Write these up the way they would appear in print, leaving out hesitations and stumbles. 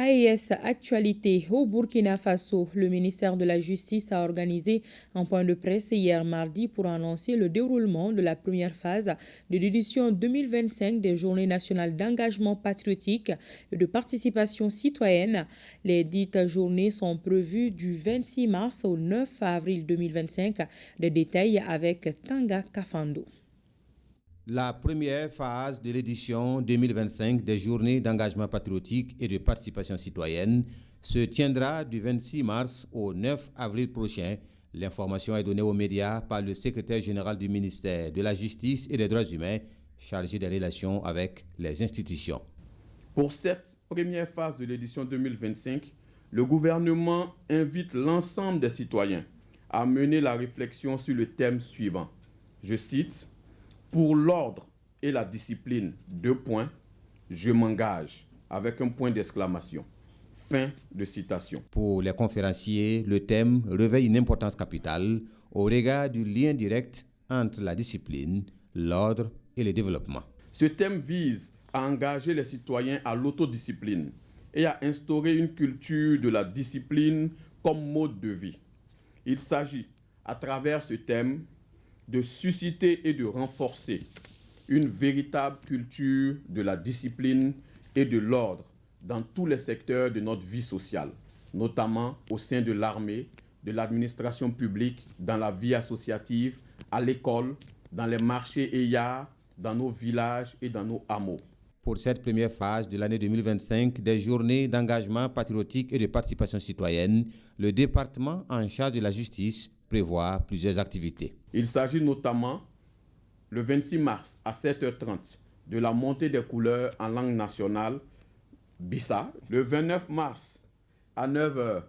AES Actualité au Burkina Faso, le ministère de la Justice a organisé un point de presse hier mardi pour annoncer le déroulement de la première phase de l'édition 2025 des Journées nationales d'engagement patriotique et de participation citoyenne. Les dites journées sont prévues du 26 mars au 9 avril 2025. Des détails avec Tanga Kafando. La première phase de l'édition 2025 des Journées d'engagement patriotique et de participation citoyenne se tiendra du 26 mars au 9 avril prochain. L'information est donnée aux médias par le secrétaire général du ministère de la Justice et des Droits humains, chargé des relations avec les institutions. Pour cette première phase de l'édition 2025, le gouvernement invite l'ensemble des citoyens à mener la réflexion sur le thème suivant. Je cite: pour l'ordre et la discipline, je m'engage, avec un point d'exclamation. Fin de citation. Pour les conférenciers, le thème revêt une importance capitale au regard du lien direct entre la discipline, l'ordre et le développement. Ce thème vise à engager les citoyens à l'autodiscipline et à instaurer une culture de la discipline comme mode de vie. Il s'agit, à travers ce thème, de susciter et de renforcer une véritable culture de la discipline et de l'ordre dans tous les secteurs de notre vie sociale, notamment au sein de l'armée, de l'administration publique, dans la vie associative, à l'école, dans les marchés et yards, dans nos villages et dans nos hameaux. Pour cette première phase de l'année 2025 des Journées d'engagement patriotique et de participation citoyenne, le département en charge de la justice prévoit plusieurs activités. Il s'agit notamment, le 26 mars à 7h30, de la montée des couleurs en langue nationale, Bissa. Le 29 mars à 9h,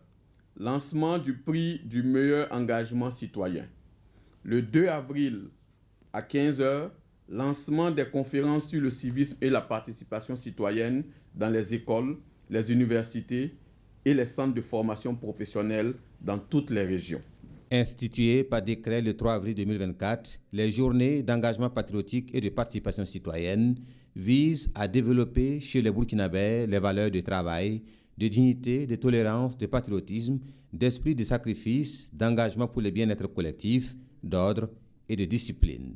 lancement du prix du meilleur engagement citoyen. Le 2 avril à 15h, lancement des conférences sur le civisme et la participation citoyenne dans les écoles, les universités et les centres de formation professionnelle dans toutes les régions. Instituées par décret le 3 avril 2024, les journées d'engagement patriotique et de participation citoyenne visent à développer chez les Burkinabés les valeurs de travail, de dignité, de tolérance, de patriotisme, d'esprit de sacrifice, d'engagement pour le bien-être collectif, d'ordre et de discipline.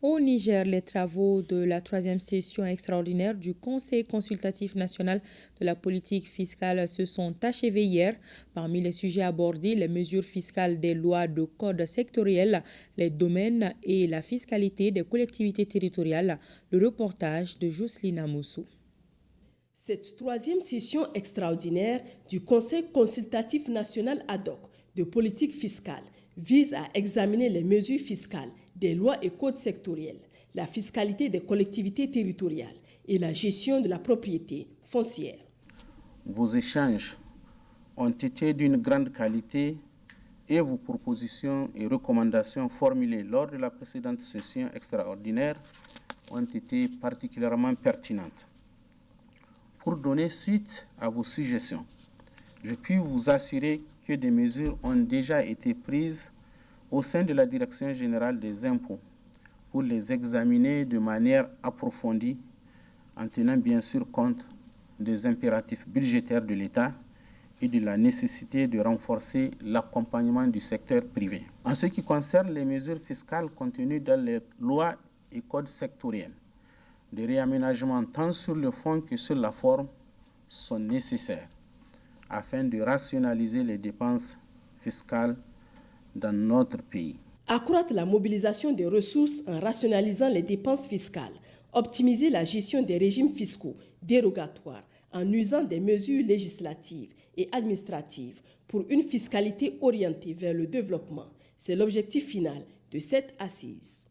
Au Niger, les travaux de la 3e session extraordinaire du Conseil consultatif national de la politique fiscale se sont achevés hier. Parmi les sujets abordés, les mesures fiscales des lois de code sectoriel, les domaines et la fiscalité des collectivités territoriales. Le reportage de Jocelyne Amoussou. Cette 3e session extraordinaire du Conseil consultatif national ad hoc de politique fiscale vise à examiner les mesures fiscales des lois et codes sectoriels, la fiscalité des collectivités territoriales et la gestion de la propriété foncière. Vos échanges ont été d'une grande qualité et vos propositions et recommandations formulées lors de la précédente session extraordinaire ont été particulièrement pertinentes. Pour donner suite à vos suggestions, je puis vous assurer que des mesures ont déjà été prises au sein de la Direction générale des impôts pour les examiner de manière approfondie en tenant bien sûr compte des impératifs budgétaires de l'État et de la nécessité de renforcer l'accompagnement du secteur privé. En ce qui concerne les mesures fiscales contenues dans les lois et codes sectoriels, des réaménagements tant sur le fond que sur la forme sont nécessaires afin de rationaliser les dépenses fiscales dans notre pays. Accroître la mobilisation des ressources en rationalisant les dépenses fiscales, optimiser la gestion des régimes fiscaux dérogatoires en usant des mesures législatives et administratives pour une fiscalité orientée vers le développement. C'est l'objectif final de cette assise.